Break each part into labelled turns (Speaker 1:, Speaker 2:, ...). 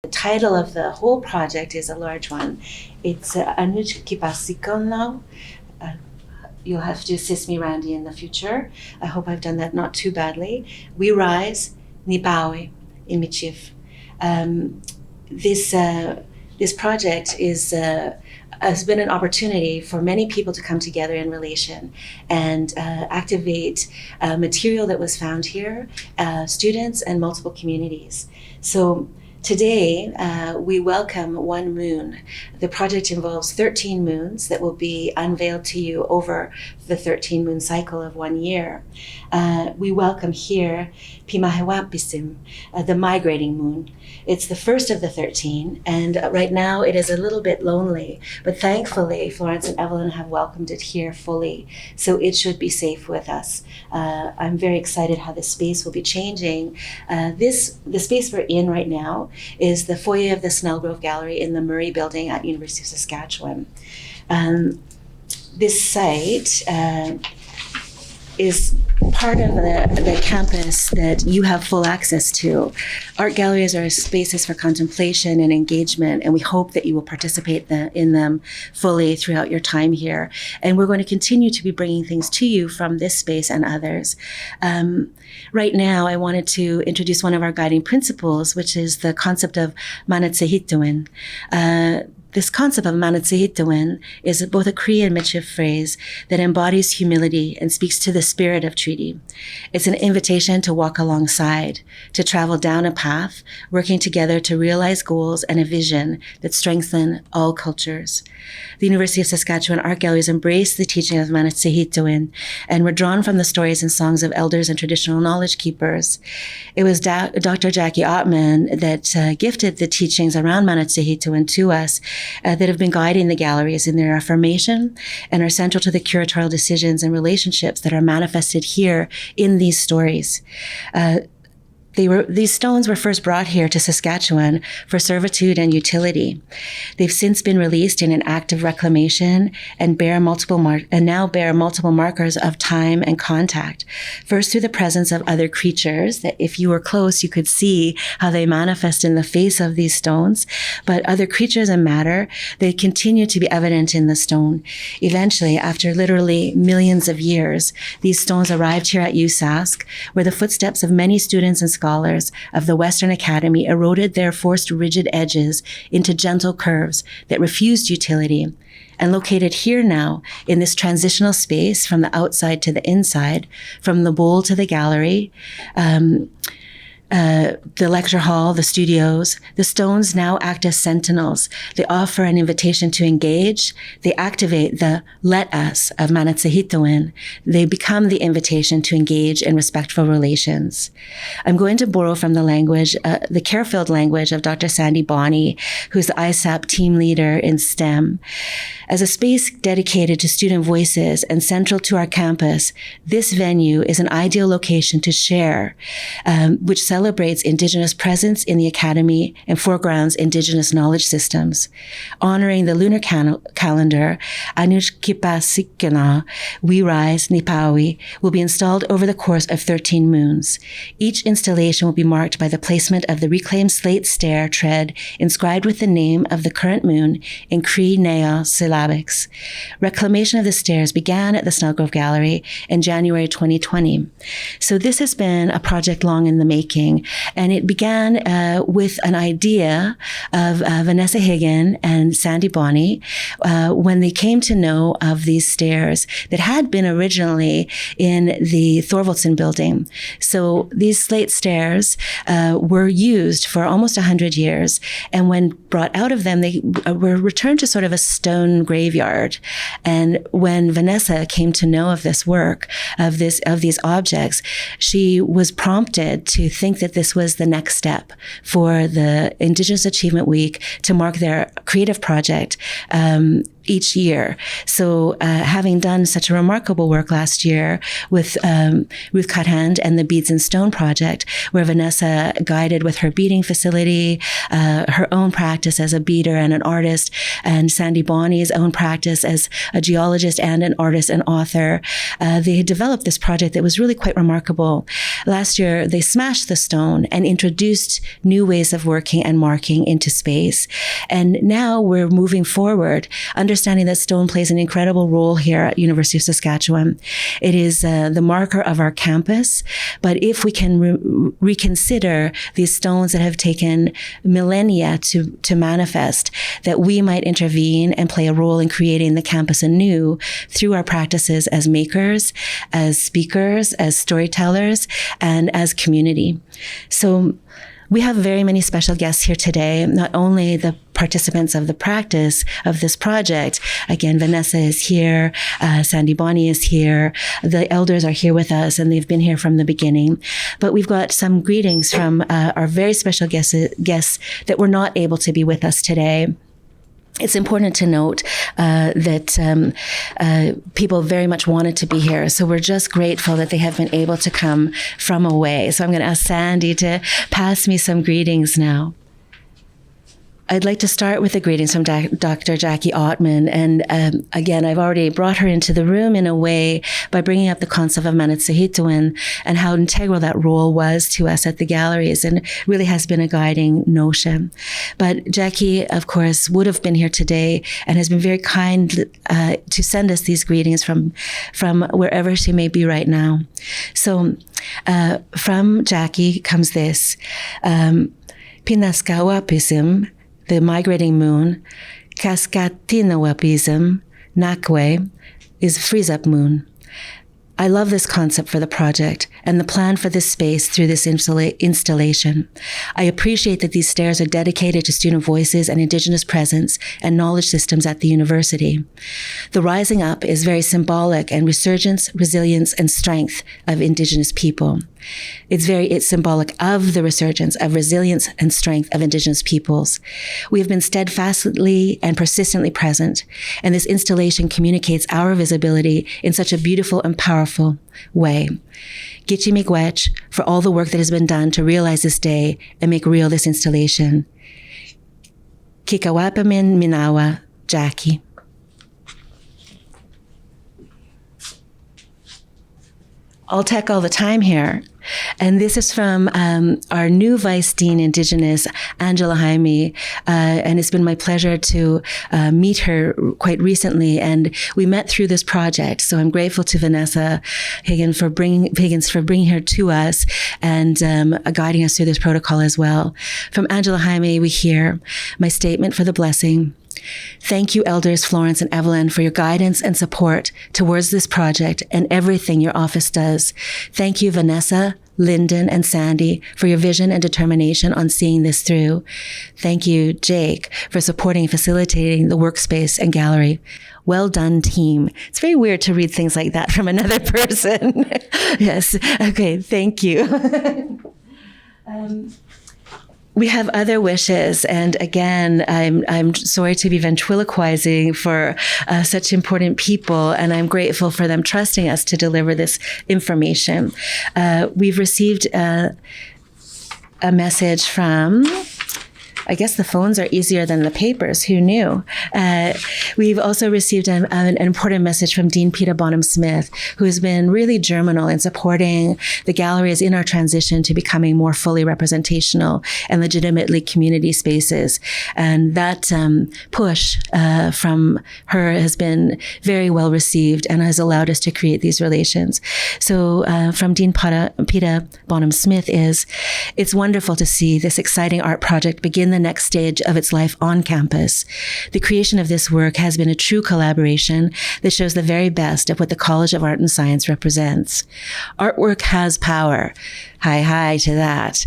Speaker 1: The title of the whole project is a large one. It's Untitled. You'll have to assist me, Randy, in the future. I hope I've done that not too badly. We rise, Nipawe, Imichif. This project has been an opportunity for many people to come together in relation and activate material that was found here, students and multiple communities. So today, we welcome one moon. The project involves 13 moons that will be unveiled to you over the 13 moon cycle of 1 year. We welcome here Pimahewapisim, the migrating moon. It's the first of the 13, and right now it is a little bit lonely, but thankfully Florence and Evelyn have welcomed it here fully, so it should be safe with us. I'm very excited how this space will be changing. The space we're in right now is the foyer of the Snellgrove Gallery in the Murray Building at University of Saskatchewan. This site is part of the campus that you have full access to. Art galleries are spaces for contemplation and engagement, and we hope that you will participate in them fully throughout your time here. And we're going to continue to be bringing things to you from this space and others. Right now, I wanted to introduce one of our guiding principles, which is the concept of manatsehituin. This concept of manatsehituin is both a Cree and Michif phrase that embodies humility and speaks to the spirit of treaty. It's an invitation to walk alongside, to travel down a path, working together to realize goals and a vision that strengthen all cultures. The University of Saskatchewan Art Galleries embrace the teaching of manatsehituin and were drawn from the stories and songs of elders and traditional knowledge keepers. It was Dr. Jackie Ottman that gifted the teachings around manatsehituin to us that have been guiding the galleries in their affirmation and are central to the curatorial decisions and relationships that are manifested here in these stories. These stones were first brought here to Saskatchewan for servitude and utility. They've since been released in an act of reclamation and now bear multiple markers of time and contact. First, through the presence of other creatures that if you were close, you could see how they manifest in the face of these stones. But other creatures and matter, they continue to be evident in the stone. Eventually, after literally millions of years, these stones arrived here at USask, where the footsteps of many students and scholars of the Western Academy eroded their forced rigid edges into gentle curves that refused utility. And located here now in this transitional space from the outside to the inside, from the bowl to the gallery, the lecture hall, the studios, the stones now act as sentinels. They offer an invitation to engage. They activate the let us of manatsehituin. They become the invitation to engage in respectful relations. I'm going to borrow from the language, the care-filled language of Dr. Sandy Bonney, who's the ISAP team leader in STEM. As a space dedicated to student voices and central to our campus, this venue is an ideal location to share, which celebrates Indigenous presence in the Academy and foregrounds Indigenous knowledge systems. Honoring the lunar calendar, Anushkipasikana, We Rise, Nipawi, will be installed over the course of 13 moons. Each installation will be marked by the placement of the reclaimed slate stair tread inscribed with the name of the current moon in Cree Nea syllabics. Reclamation of the stairs began at the Snellgrove Gallery in January 2020. So this has been a project long in the making, and it began with an idea of Vanessa Higgin and Sandy Bonney when they came to know of these stairs that had been originally in the Thorvaldsen building. So these slate stairs were used for almost 100 years, and when brought out of them, they were returned to sort of a stone graveyard. And when Vanessa came to know of this work, of these objects, she was prompted to think that this was the next step for the Indigenous Achievement Week to mark their creative project each year. So having done such a remarkable work last year with Ruth Cuthand and the Beads and Stone Project, where Vanessa guided with her beading facility, her own practice as a beader and an artist, and Sandy Bonney's own practice as a geologist and an artist and author, they had developed this project that was really quite remarkable. Last year, they smashed the stone and introduced new ways of working and marking into space. And now we're moving forward, understanding that stone plays an incredible role here at University of Saskatchewan. It is the marker of our campus, but if we can reconsider these stones that have taken millennia to manifest, that we might intervene and play a role in creating the campus anew through our practices as makers, as speakers, as storytellers, and as community. So we have very many special guests here today, not only the participants of the practice of this project. Again, Vanessa is here, Sandy Bonney is here, the elders are here with us, and they've been here from the beginning. But we've got some greetings from our very special guests that were not able to be with us today. It's important to note that people very much wanted to be here. So we're just grateful that they have been able to come from away. So I'm going to ask Sandy to pass me some greetings now. I'd like to start with the greetings from Dr. Jackie Ottman. And again, I've already brought her into the room in a way by bringing up the concept of Manitsahituan and how integral that role was to us at the galleries, and really has been a guiding notion. But Jackie, of course, would have been here today and has been very kind to send us these greetings from wherever she may be right now. So from Jackie comes this. Pinaskawapism, the migrating moon, Kaskatinawapism, Nakwe, is freeze-up moon. I love this concept for the project and the plan for this space through this installation. I appreciate that these stairs are dedicated to student voices and Indigenous presence and knowledge systems at the university. The rising up is very symbolic and resurgence, resilience, and strength of Indigenous people. It's symbolic of the resurgence of resilience and strength of Indigenous peoples. We have been steadfastly and persistently present, and this installation communicates our visibility in such a beautiful and powerful way. Gitchi Miigwech for all the work that has been done to realize this day and make real this installation. Kikawapamin Minawa, Jackie. All tech all the time here. And this is from our new Vice Dean Indigenous, Angela Jaime, and it's been my pleasure to meet her quite recently. And we met through this project. So I'm grateful to Vanessa Higgins for bringing her to us and guiding us through this protocol as well. From Angela Jaime, we hear my statement for the blessing. Thank you, Elders Florence and Evelyn, for your guidance and support towards this project and everything your office does. Thank you, Vanessa, Lyndon, and Sandy, for your vision and determination on seeing this through. Thank you, Jake, for supporting and facilitating the workspace and gallery. Well done, team. It's very weird to read things like that from another person. Yes. Okay. Thank you. We have other wishes, and again, I'm sorry to be ventriloquizing for such important people, and I'm grateful for them trusting us to deliver this information. We've received a message from, I guess the phones are easier than the papers. Who knew? We've also received an important message from Dean Peter Bonham-Smith, who has been really germinal in supporting the galleries in our transition to becoming more fully representational and legitimately community spaces. And that push from her has been very well received and has allowed us to create these relations. So from Dean Peter Bonham-Smith is, it's wonderful to see this exciting art project begin the next stage of its life on campus. The creation of this work has been a true collaboration that shows the very best of what the College of Art and Science represents. Artwork has power. Hi to that.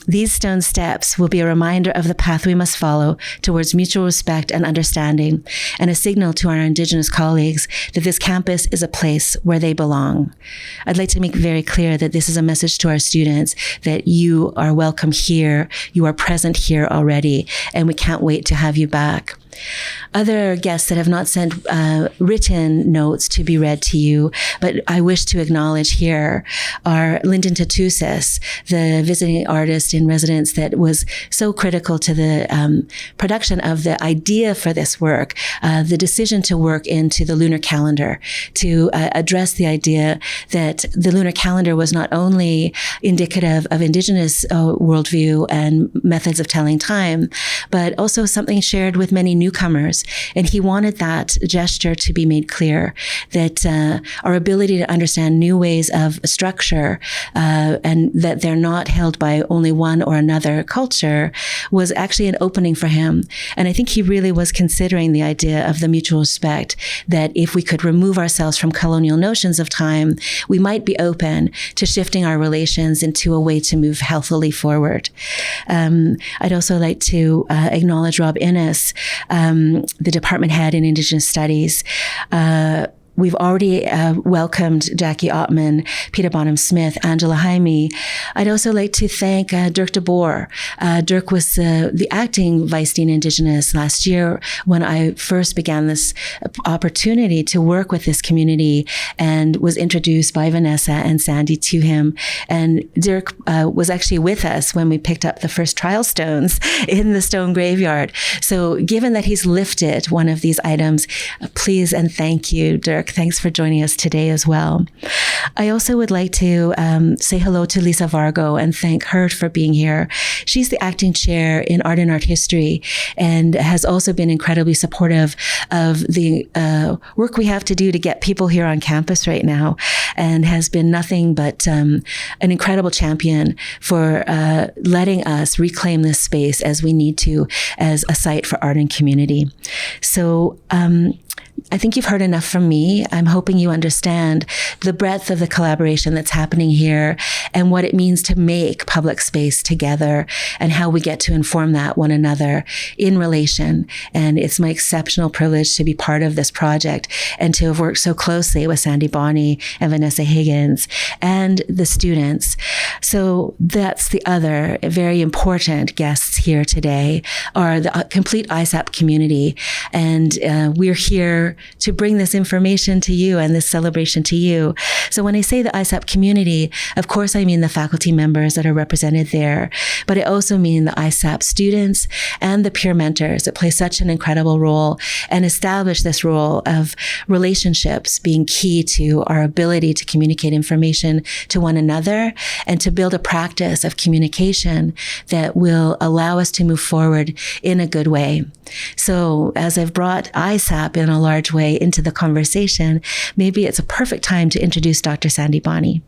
Speaker 1: These stone steps will be a reminder of the path we must follow towards mutual respect and understanding, and a signal to our Indigenous colleagues that this campus is a place where they belong. I'd like to make very clear that this is a message to our students that you are welcome here, you are present here already, and we can't wait to have you back. Other guests that have not sent written notes to be read to you, but I wish to acknowledge here, are Lyndon Tatusis, the visiting artist in residence that was so critical to the production of the idea for this work, the decision to work into the lunar calendar, to address the idea that the lunar calendar was not only indicative of Indigenous worldview and methods of telling time, but also something shared with many newcomers. And he wanted that gesture to be made clear, that our ability to understand new ways of structure and that they're not held by only one or another culture was actually an opening for him. And I think he really was considering the idea of the mutual respect, that if we could remove ourselves from colonial notions of time, we might be open to shifting our relations into a way to move healthily forward. I'd also like to acknowledge Rob Innes, the department head in Indigenous Studies. We've already welcomed Jackie Ottman, Peter Bonham-Smith, Angela Jaime. I'd also like to thank Dirk de Boer. Dirk was the acting Vice Dean Indigenous last year when I first began this opportunity to work with this community and was introduced by Vanessa and Sandy to him. And Dirk was actually with us when we picked up the first trial stones in the stone graveyard. So given that he's lifted one of these items, please and thank you, Dirk. Thanks for joining us today as well. I also would like to say hello to Lisa Vargo and thank her for being here. She's the acting chair in Art and Art History and has also been incredibly supportive of the work we have to do to get people here on campus right now, and has been nothing but an incredible champion for letting us reclaim this space as we need to as a site for art and community. So I think you've heard enough from me. I'm hoping you understand the breadth of the collaboration that's happening here and what it means to make public space together and how we get to inform that one another in relation. And it's my exceptional privilege to be part of this project and to have worked so closely with Sandy Bonney and Vanessa Higgins and the students. So that's the other very important guests here today are the complete ISAP community. And we're here to bring this information to you and this celebration to you. So when I say the ISAP community, of course, I mean the faculty members that are represented there, but I also mean the ISAP students and the peer mentors that play such an incredible role and establish this role of relationships being key to our ability to communicate information to one another and to build a practice of communication that will allow us to move forward in a good way. So as I've brought ISAP in a large way into the conversation, maybe it's a perfect time to introduce Dr. Sandy Bonney.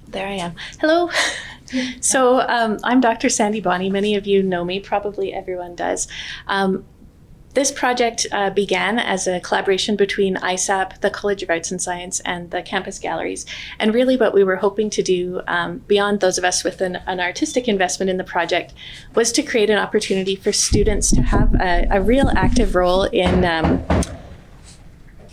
Speaker 2: There I am. Hello. So I'm Dr. Sandy Bonney. Many of you know me, probably everyone does. This project began as a collaboration between ISAP, the College of Arts and Science, and the campus galleries. And really what we were hoping to do, beyond those of us with an artistic investment in the project, was to create an opportunity for students to have a real active role in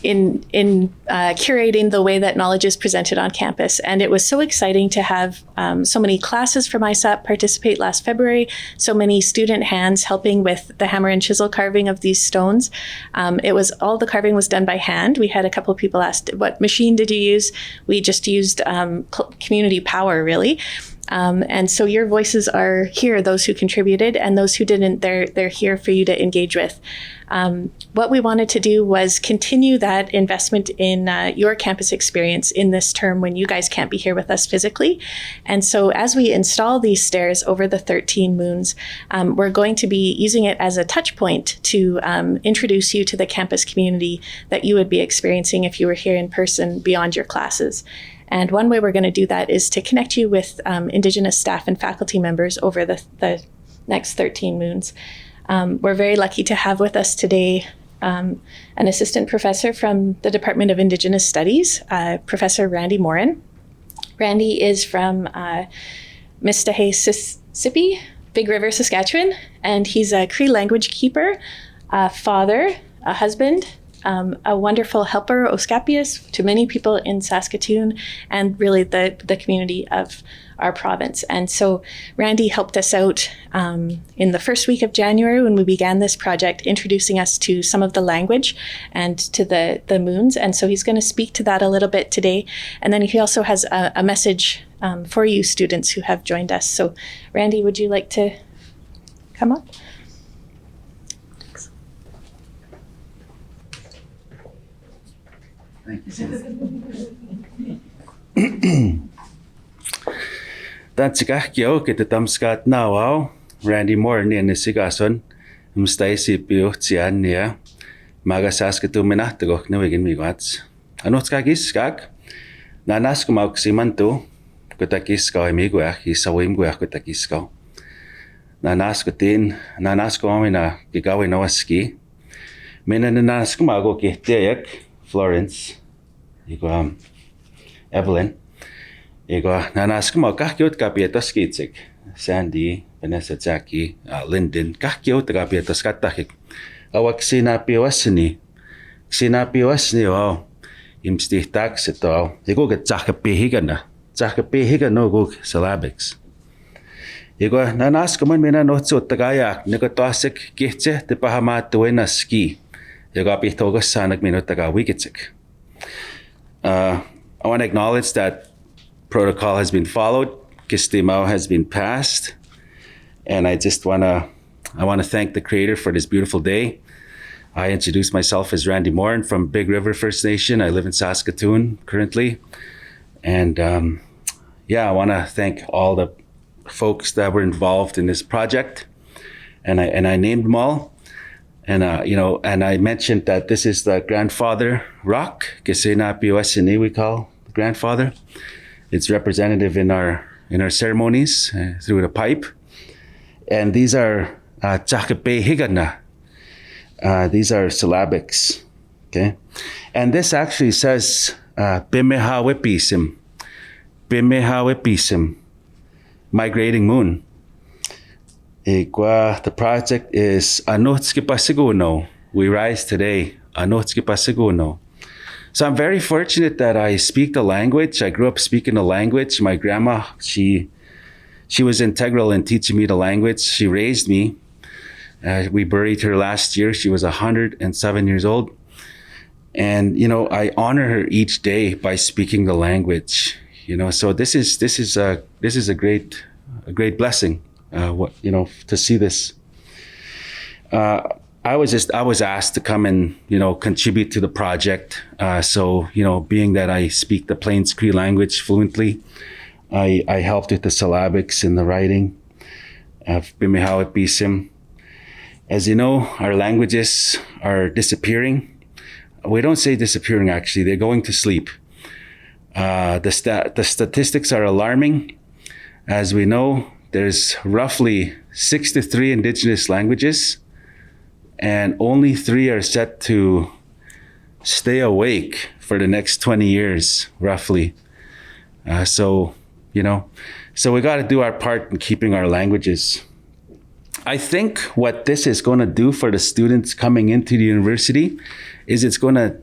Speaker 2: curating the way that knowledge is presented on campus. And it was so exciting to have so many classes from ISAP participate last February, so many student hands helping with the hammer and chisel carving of these stones. All the carving was done by hand. We had a couple of people asked, what machine did you use? We just used community power, really. And so your voices are here, those who contributed, and those who didn't, they're here for you to engage with. What we wanted to do was continue that investment in your campus experience in this term when you guys can't be here with us physically. And so as we install these stairs over the 13 moons, we're going to be using it as a touch point to introduce you to the campus community that you would be experiencing if you were here in person beyond your classes. And one way we're going to do that is to connect you with Indigenous staff and faculty members over the next 13 moons. We're very lucky to have with us today an assistant professor from the Department of Indigenous Studies, Professor Randy Morin. Randy is from Mistahey-Sissippi, Big River, Saskatchewan, and he's a Cree language keeper, a father, a husband, a wonderful helper, Oscapius, to many people in Saskatoon and really the community of our province. And so Randy helped us out in the first week of January when we began this project, introducing us to some of the language and to the moons. And so he's going to speak to that a little bit today. And then he also has a message for you students who have joined us. So Randy, would you like to come up?
Speaker 3: Tansikahkio kita tamskat nawau Randy Moore ni nisigason mstaisi piuhtian nia maga Saskatoon minahtigok nawigin migwats anotskagiskak nanas kumauksimantu kutakiskaw imigwach isawimgwach kutakiskaw nanas kutin nanas kumamina gigawin nawaski minananas kumago kihtiayak Florence iko Evelyn iko nanas kumaw kahkiot kapietos kitsik Sandy, Vanessa, Jackie, Lyndon, kahkiot kapietos katahik awak sinapiwasni wow imstihtak sito iko get zahkapihigana no guk syllabics iko nanas kuman mina notsut tagayak nikotosik kihtse te pahamatuena ski iko pihtogas sanak minut taga wikitsik I want to acknowledge that protocol has been followed, Kistimao has been passed, and I want to thank the Creator for this beautiful day. I introduce myself as Randy Moore from Big River First Nation. I live in Saskatoon currently, and I want to thank all the folks that were involved in this project, and I named them all. And and I mentioned that this is the grandfather rock, Kisena Piwasini we call the grandfather. It's representative in our ceremonies through the pipe. And these are Chakape Higana. These are syllabics. Okay. And this actually says Bimehawepisim. Migrating moon. The project is Anotski Pasiguno. We rise today, Anotski Pasiguno. So I'm very fortunate that I speak the language. I grew up speaking the language. My grandma, she was integral in teaching me the language. She raised me. We buried her last year. She was 107 years old. And, I honor her each day by speaking the language. So this is a great blessing. To see this. I was asked to come and, contribute to the project. So, being that I speak the Plains Cree language fluently, I helped with the syllabics and the writing of Bimihawit Bisim. As you know, our languages are disappearing. We don't say disappearing, actually. They're going to sleep. The statistics are alarming. As we know, there's roughly 63 Indigenous languages, and only 3 are set to stay awake for the next 20 years, roughly. So we got to do our part in keeping our languages. I think what this is going to do for the students coming into the university is it's going to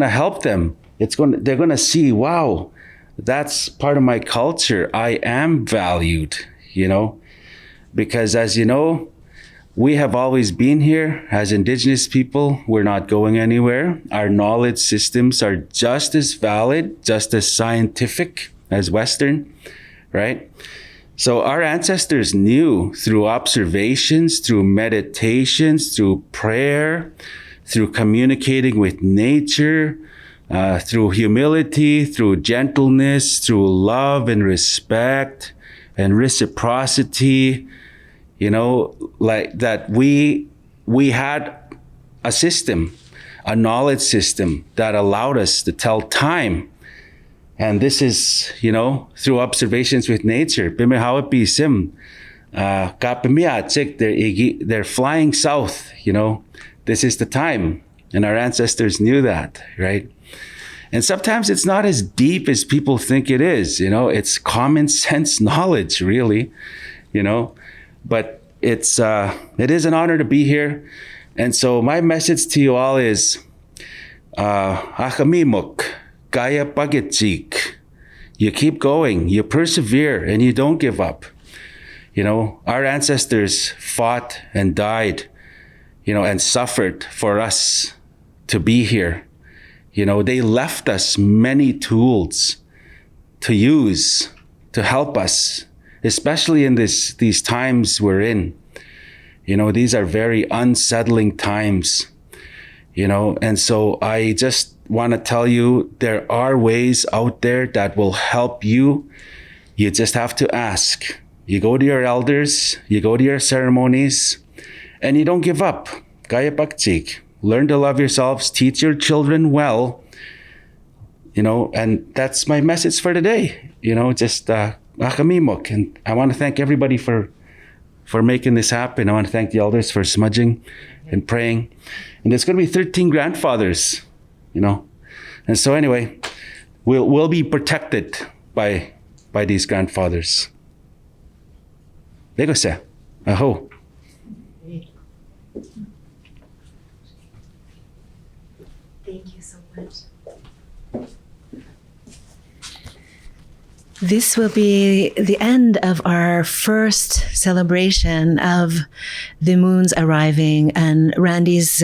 Speaker 3: help them. They're going to see, wow, that's part of my culture. I am valued. Because as you know, we have always been here as Indigenous people. We're not going anywhere. Our knowledge systems are just as valid, just as scientific as Western, right? So our ancestors knew through observations, through meditations, through prayer, through communicating with nature, through humility, through gentleness, through love and respect, and reciprocity, like that we had a system, a knowledge system that allowed us to tell time. And this is, through observations with nature. They're flying south, this is the time. And our ancestors knew that, right? And sometimes it's not as deep as people think it is, it's common sense knowledge, really, but it is an honor to be here. And so my message to you all is Akamimok, Gaya Bagetsik. You keep going, you persevere, and you don't give up. Our ancestors fought and died, and suffered for us to be here. They left us many tools to use to help us, especially in these times we're in. These are very unsettling times, and so I just want to tell you, there are ways out there that will help you. You just have to ask. You go to your elders, you go to your ceremonies, and you don't give up. Gaya Baktik. Learn to love yourselves, teach your children well, and that's my message for today. Just Akamimok. And I want to thank everybody for making this happen. I want to thank the elders for smudging and praying. And there's going to be 13 grandfathers, And so anyway, we'll be protected by these grandfathers. Legose. Aho.
Speaker 1: Thank you so much. This will be the end of our first celebration of the moon's arriving, and Randy's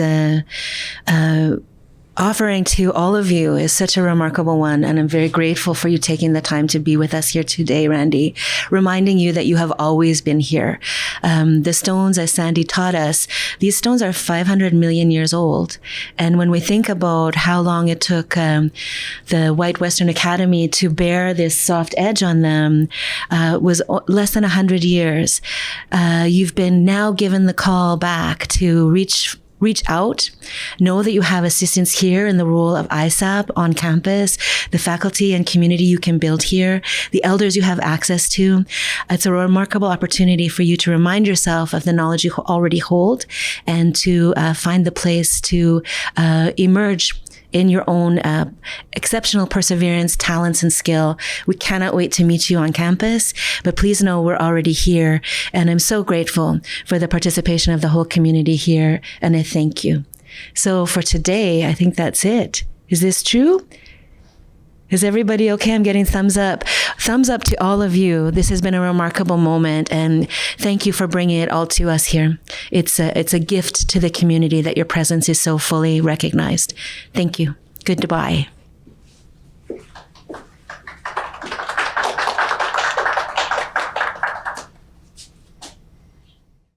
Speaker 1: offering to all of you is such a remarkable one, and I'm very grateful for you taking the time to be with us here today, Randy, reminding you that you have always been here. The stones, as Sandy taught us, these stones are 500 million years old. And when we think about how long it took the White Western Academy to bear this soft edge on them, was less than 100 years. You've been now given the call back to reach out. Know that you have assistance here in the role of ISAP on campus, the faculty and community you can build here, the elders you have access to. It's a remarkable opportunity for you to remind yourself of the knowledge you already hold, and to find the place to emerge in your own exceptional perseverance, talents, and skill. We cannot wait to meet you on campus, but please know we're already here. And I'm so grateful for the participation of the whole community here, and I thank you. So for today, I think that's it. Is this true? Is everybody okay? I'm getting thumbs up. Thumbs up to all of you. This has been a remarkable moment, and thank you for bringing it all to us here. It's a gift to the community that your presence is so fully recognized. Thank you. Goodbye.